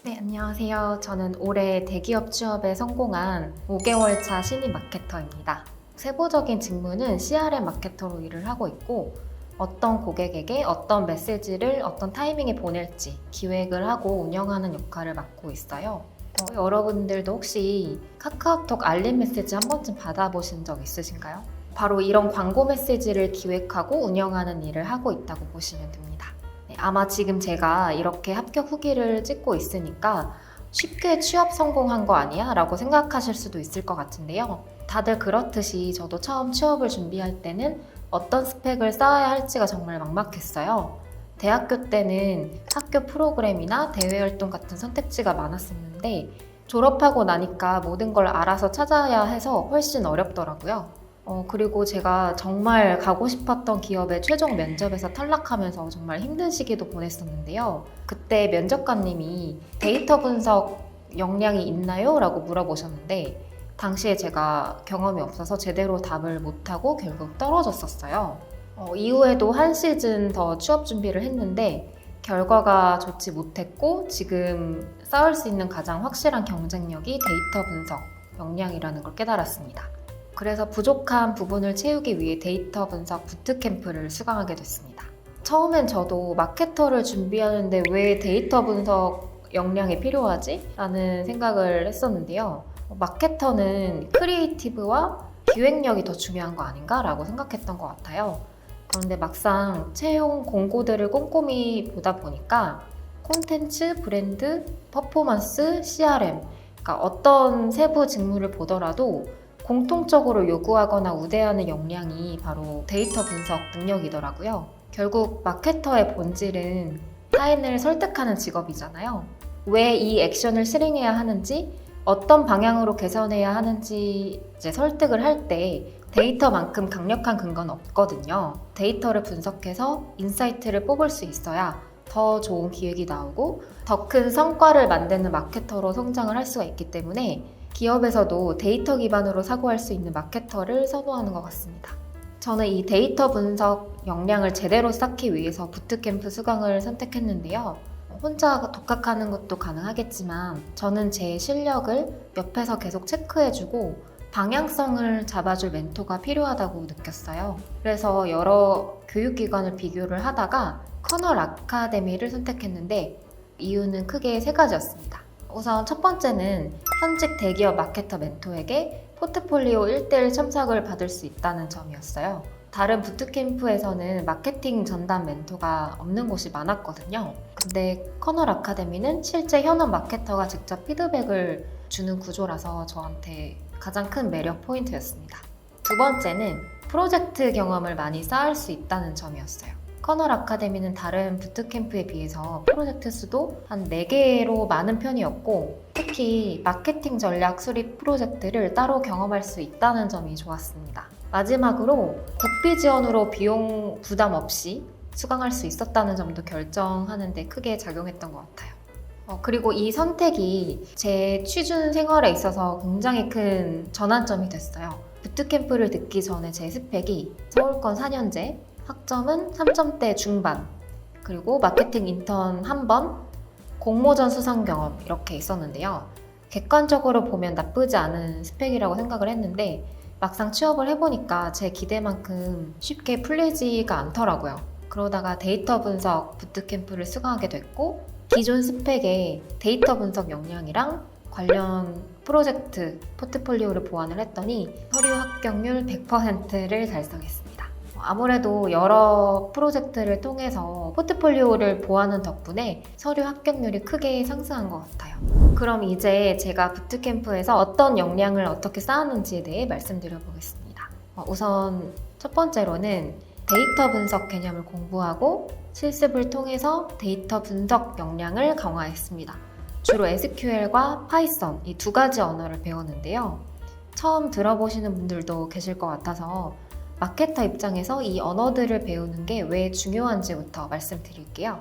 네, 안녕하세요. 저는 올해 대기업 취업에 성공한 5개월 차 신입 마케터입니다. 세부적인 직무는 CRM 마케터로 일을 하고 있고, 어떤 고객에게 어떤 메시지를 어떤 타이밍에 보낼지 기획을 하고 운영하는 역할을 맡고 있어요. 여러분들도 혹시 카카오톡 알림 메시지 한 번쯤 받아보신 적 있으신가요? 바로 이런 광고 메시지를 기획하고 운영하는 일을 하고 있다고 보시면 됩니다. 네, 아마 지금 제가 이렇게 합격 후기를 찍고 있으니까 쉽게 취업 성공한 거 아니야? 라고 생각하실 수도 있을 것 같은데요. 다들 그렇듯이 저도 처음 취업을 준비할 때는 어떤 스펙을 쌓아야 할지가 정말 막막했어요. 대학교 때는 학교 프로그램이나 대외 활동 같은 선택지가 많았었는데 졸업하고 나니까 모든 걸 알아서 찾아야 해서 훨씬 어렵더라고요. 그리고 제가 정말 가고 싶었던 기업의 최종 면접에서 탈락하면서 정말 힘든 시기도 보냈었는데요. 그때 면접관님이 데이터 분석 역량이 있나요? 라고 물어보셨는데 당시에 제가 경험이 없어서 제대로 답을 못하고 결국 떨어졌었어요. 이후에도 한 시즌 더 취업 준비를 했는데 결과가 좋지 못했고 지금 쌓을 수 있는 가장 확실한 경쟁력이 데이터 분석 역량이라는 걸 깨달았습니다. 그래서 부족한 부분을 채우기 위해 데이터 분석 부트캠프를 수강하게 됐습니다. 처음엔 저도 마케터를 준비하는데 왜 데이터 분석 역량이 필요하지? 라는 생각을 했었는데요. 마케터는 크리에이티브와 기획력이 더 중요한 거 아닌가? 라고 생각했던 것 같아요. 그런데 막상 채용 공고들을 꼼꼼히 보다 보니까 콘텐츠, 브랜드, 퍼포먼스, CRM 그러니까 어떤 세부 직무를 보더라도 공통적으로 요구하거나 우대하는 역량이 바로 데이터 분석 능력이더라고요. 결국 마케터의 본질은 타인을 설득하는 직업이잖아요. 왜 이 액션을 실행해야 하는지, 어떤 방향으로 개선해야 하는지 설득을 할 때 데이터만큼 강력한 근거는 없거든요. 데이터를 분석해서 인사이트를 뽑을 수 있어야 더 좋은 기획이 나오고 더 큰 성과를 만드는 마케터로 성장을 할 수가 있기 때문에 기업에서도 데이터 기반으로 사고할 수 있는 마케터를 선호하는 것 같습니다. 저는 이 데이터 분석 역량을 제대로 쌓기 위해서 부트캠프 수강을 선택했는데요. 혼자 독학하는 것도 가능하겠지만 저는 제 실력을 옆에서 계속 체크해주고 방향성을 잡아줄 멘토가 필요하다고 느꼈어요. 그래서 여러 교육기관을 비교를 하다가 커널 아카데미를 선택했는데 이유는 크게 세 가지였습니다. 우선 첫 번째는 현직 대기업 마케터 멘토에게 포트폴리오 1대1 첨삭을 받을 수 있다는 점이었어요. 다른 부트캠프에서는 마케팅 전담 멘토가 없는 곳이 많았거든요. 근데 커널 아카데미는 실제 현업 마케터가 직접 피드백을 주는 구조라서 저한테 가장 큰 매력 포인트였습니다. 두 번째는 프로젝트 경험을 많이 쌓을 수 있다는 점이었어요. 커널 아카데미는 다른 부트캠프에 비해서 프로젝트 수도 한 4개로 많은 편이었고 특히 마케팅 전략 수립 프로젝트를 따로 경험할 수 있다는 점이 좋았습니다. 마지막으로 국비 지원으로 비용 부담 없이 수강할 수 있었다는 점도 결정하는 데 크게 작용했던 것 같아요. 그리고 이 선택이 제 취준 생활에 있어서 굉장히 큰 전환점이 됐어요. 부트캠프를 듣기 전에 제 스펙이 서울권 4년제, 학점은 3점대 중반, 그리고 마케팅 인턴 1번, 공모전 수상 경험 이렇게 있었는데요. 객관적으로 보면 나쁘지 않은 스펙이라고 생각을 했는데 막상 취업을 해보니까 제 기대만큼 쉽게 풀리지가 않더라고요. 그러다가 데이터 분석 부트캠프를 수강하게 됐고 기존 스펙에 데이터 분석 역량이랑 관련 프로젝트 포트폴리오를 보완을 했더니 서류 합격률 100%를 달성했습니다. 아무래도 여러 프로젝트를 통해서 포트폴리오를 보완한 덕분에 서류 합격률이 크게 상승한 것 같아요. 그럼 이제 제가 부트캠프에서 어떤 역량을 어떻게 쌓았는지에 대해 말씀드려 보겠습니다. 우선 첫 번째로는 데이터 분석 개념을 공부하고 실습을 통해서 데이터 분석 역량을 강화했습니다. 주로 SQL과 파이썬 이 두 가지 언어를 배웠는데요. 처음 들어보시는 분들도 계실 것 같아서 마케터 입장에서 이 언어들을 배우는 게 왜 중요한지부터 말씀드릴게요.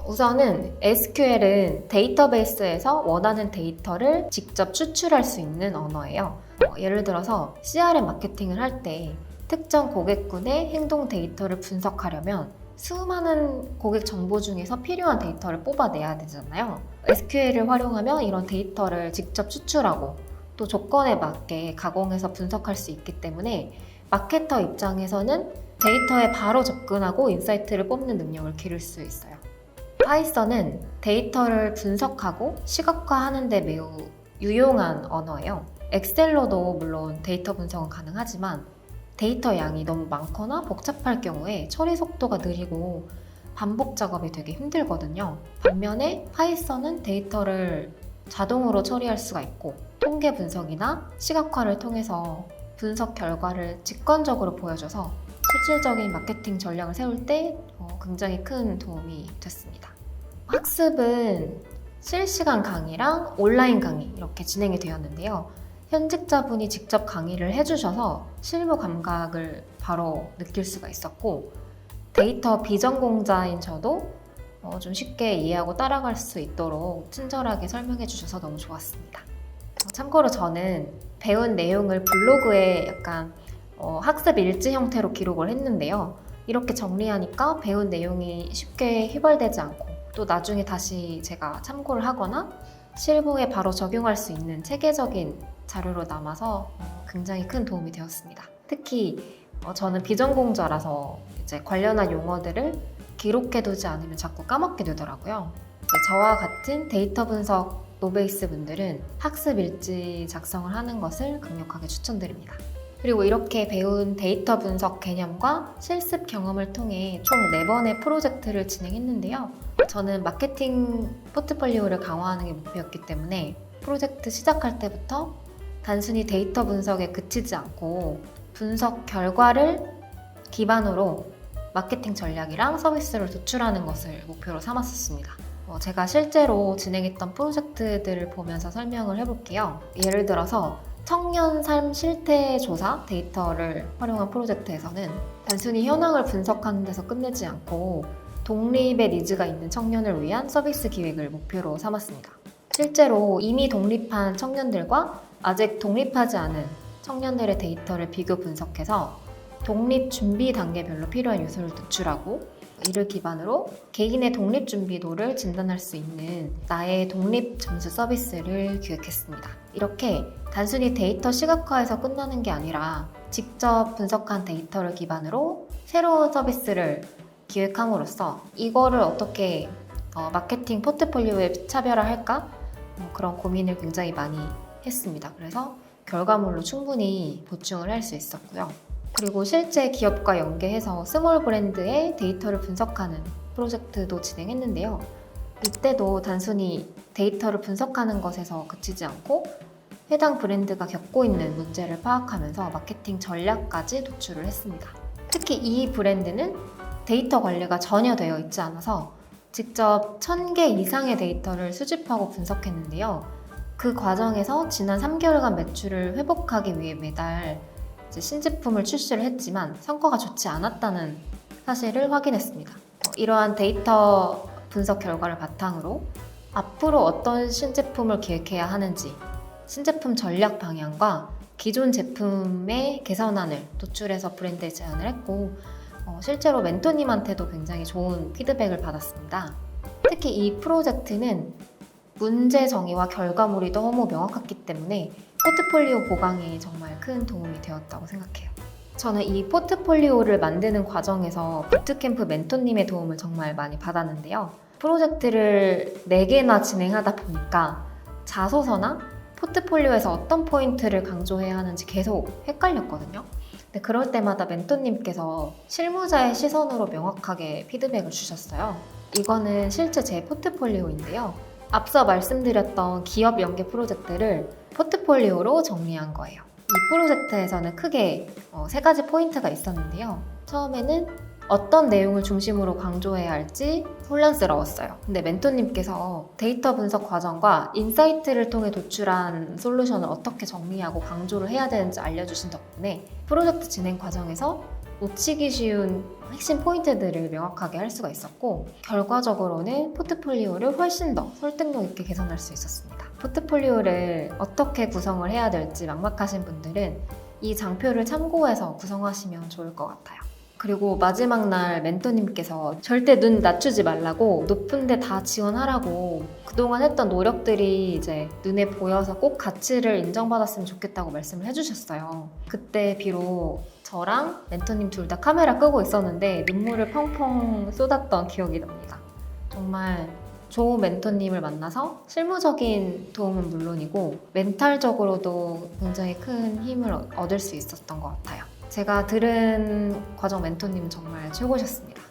우선은 SQL은 데이터베이스에서 원하는 데이터를 직접 추출할 수 있는 언어예요. 예를 들어서 CRM 마케팅을 할 때 특정 고객군의 행동 데이터를 분석하려면 수많은 고객 정보 중에서 필요한 데이터를 뽑아내야 되잖아요. SQL을 활용하면 이런 데이터를 직접 추출하고 또 조건에 맞게 가공해서 분석할 수 있기 때문에 마케터 입장에서는 데이터에 바로 접근하고 인사이트를 뽑는 능력을 기를 수 있어요. 파이썬은 데이터를 분석하고 시각화하는 데 매우 유용한 언어예요. 엑셀로도 물론 데이터 분석은 가능하지만 데이터 양이 너무 많거나 복잡할 경우에 처리 속도가 느리고 반복 작업이 되게 힘들거든요. 반면에 파이썬은 데이터를 자동으로 처리할 수가 있고 통계 분석이나 시각화를 통해서 분석 결과를 직관적으로 보여줘서 실질적인 마케팅 전략을 세울 때 굉장히 큰 도움이 됐습니다. 학습은 실시간 강의랑 온라인 강의 이렇게 진행이 되었는데요. 현직자분이 직접 강의를 해주셔서 실무 감각을 바로 느낄 수가 있었고 데이터 비전공자인 저도 좀 쉽게 이해하고 따라갈 수 있도록 친절하게 설명해 주셔서 너무 좋았습니다. 참고로 저는 배운 내용을 블로그에 약간 학습 일지 형태로 기록을 했는데요. 이렇게 정리하니까 배운 내용이 쉽게 휘발되지 않고 또 나중에 다시 제가 참고를 하거나 실무에 바로 적용할 수 있는 체계적인 자료로 남아서 굉장히 큰 도움이 되었습니다. 특히 저는 비전공자라서 이제 관련한 용어들을 기록해두지 않으면 자꾸 까먹게 되더라고요. 저와 같은 데이터 분석 노베이스 분들은 학습 일지 작성을 하는 것을 강력하게 추천드립니다. 그리고 이렇게 배운 데이터 분석 개념과 실습 경험을 통해 총 4번의 프로젝트를 진행했는데요. 저는 마케팅 포트폴리오를 강화하는 게 목표였기 때문에 프로젝트 시작할 때부터 단순히 데이터 분석에 그치지 않고 분석 결과를 기반으로 마케팅 전략이랑 서비스를 도출하는 것을 목표로 삼았었습니다. 제가 실제로 진행했던 프로젝트들을 보면서 설명을 해볼게요. 예를 들어서 청년 삶 실태 조사 데이터를 활용한 프로젝트에서는 단순히 현황을 분석하는 데서 끝내지 않고 독립의 니즈가 있는 청년을 위한 서비스 기획을 목표로 삼았습니다. 실제로 이미 독립한 청년들과 아직 독립하지 않은 청년들의 데이터를 비교 분석해서 독립 준비 단계별로 필요한 요소를 도출하고 이를 기반으로 개인의 독립 준비도를 진단할 수 있는 나의 독립 점수 서비스를 기획했습니다. 이렇게 단순히 데이터 시각화에서 끝나는 게 아니라 직접 분석한 데이터를 기반으로 새로운 서비스를 기획함으로써 이거를 어떻게 마케팅 포트폴리오에 차별화할까? 그런 고민을 굉장히 많이 했습니다. 그래서 결과물로 충분히 보충을 할 수 있었고요. 그리고 실제 기업과 연계해서 스몰 브랜드의 데이터를 분석하는 프로젝트도 진행했는데요. 이때도 단순히 데이터를 분석하는 것에서 그치지 않고 해당 브랜드가 겪고 있는 문제를 파악하면서 마케팅 전략까지 도출을 했습니다. 특히 이 브랜드는 데이터 관리가 전혀 되어 있지 않아서 직접 1000개 이상의 데이터를 수집하고 분석했는데요. 그 과정에서 지난 3개월간 매출을 회복하기 위해 매달 신제품을 출시를 했지만 성과가 좋지 않았다는 사실을 확인했습니다. 이러한 데이터 분석 결과를 바탕으로 앞으로 어떤 신제품을 기획해야 하는지 신제품 전략 방향과 기존 제품의 개선안을 도출해서 브랜드에 제안을 했고 실제로 멘토님한테도 굉장히 좋은 피드백을 받았습니다. 특히 이 프로젝트는 문제 정의와 결과물이 너무 명확했기 때문에 포트폴리오 보강에 정말 큰 도움이 되었다고 생각해요. 저는 이 포트폴리오를 만드는 과정에서 부트캠프 멘토님의 도움을 정말 많이 받았는데요. 프로젝트를 4개나 진행하다 보니까 자소서나 포트폴리오에서 어떤 포인트를 강조해야 하는지 계속 헷갈렸거든요. 근데 그럴 때마다 멘토님께서 실무자의 시선으로 명확하게 피드백을 주셨어요. 이거는 실제 제 포트폴리오인데요. 앞서 말씀드렸던 기업 연계 프로젝트를 포트폴리오로 정리한 거예요. 이 프로젝트에서는 크게 3가지 포인트가 있었는데요. 처음에는 어떤 내용을 중심으로 강조해야 할지 혼란스러웠어요. 근데 멘토님께서 데이터 분석 과정과 인사이트를 통해 도출한 솔루션을 어떻게 정리하고 강조를 해야 되는지 알려주신 덕분에 프로젝트 진행 과정에서 놓치기 쉬운 핵심 포인트들을 명확하게 할 수가 있었고 결과적으로는 포트폴리오를 훨씬 더 설득력 있게 개선할 수 있었습니다. 포트폴리오를 어떻게 구성을 해야 될지 막막하신 분들은 이 장표를 참고해서 구성하시면 좋을 것 같아요. 그리고 마지막 날 멘토님께서 절대 눈 낮추지 말라고 높은데 다 지원하라고 그동안 했던 노력들이 이제 눈에 보여서 꼭 가치를 인정받았으면 좋겠다고 말씀을 해주셨어요. 그때 비록 저랑 멘토님 둘 다 카메라 끄고 있었는데 눈물을 펑펑 쏟았던 기억이 납니다. 정말 좋은 멘토님을 만나서 실무적인 도움은 물론이고 멘탈적으로도 굉장히 큰 힘을 얻을 수 있었던 것 같아요. 제가 들은 과정 멘토님은 정말 최고셨습니다.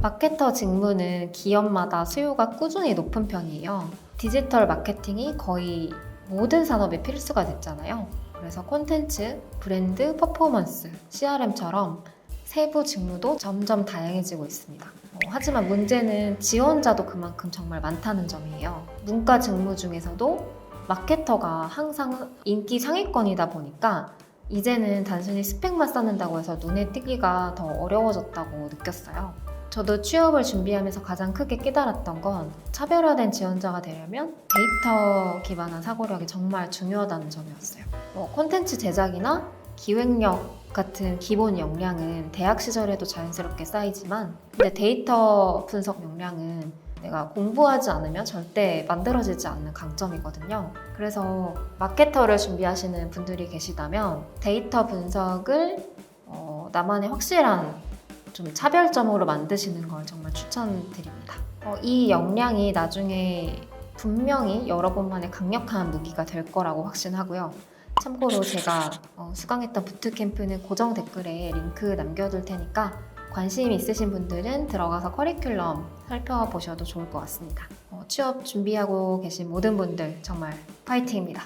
마케터 직무는 기업마다 수요가 꾸준히 높은 편이에요. 디지털 마케팅이 거의 모든 산업에 필수가 됐잖아요. 그래서 콘텐츠, 브랜드, 퍼포먼스, CRM처럼 세부 직무도 점점 다양해지고 있습니다. 하지만 문제는 지원자도 그만큼 정말 많다는 점이에요. 문과 직무 중에서도 마케터가 항상 인기 상위권이다 보니까 이제는 단순히 스펙만 쌓는다고 해서 눈에 띄기가 더 어려워졌다고 느꼈어요. 저도 취업을 준비하면서 가장 크게 깨달았던 건 차별화된 지원자가 되려면 데이터 기반한 사고력이 정말 중요하다는 점이었어요. 콘텐츠 제작이나 기획력 같은 기본 역량은 대학 시절에도 자연스럽게 쌓이지만 근데 데이터 분석 역량은 내가 공부하지 않으면 절대 만들어지지 않는 강점이거든요. 그래서 마케터를 준비하시는 분들이 계시다면 데이터 분석을 나만의 확실한 좀 차별점으로 만드시는 걸 정말 추천드립니다. 이 역량이 나중에 분명히 여러분만의 강력한 무기가 될 거라고 확신하고요. 참고로 제가 수강했던 부트캠프는 고정 댓글에 링크 남겨둘 테니까 관심 있으신 분들은 들어가서 커리큘럼 살펴보셔도 좋을 것 같습니다. 취업 준비하고 계신 모든 분들 정말 파이팅입니다.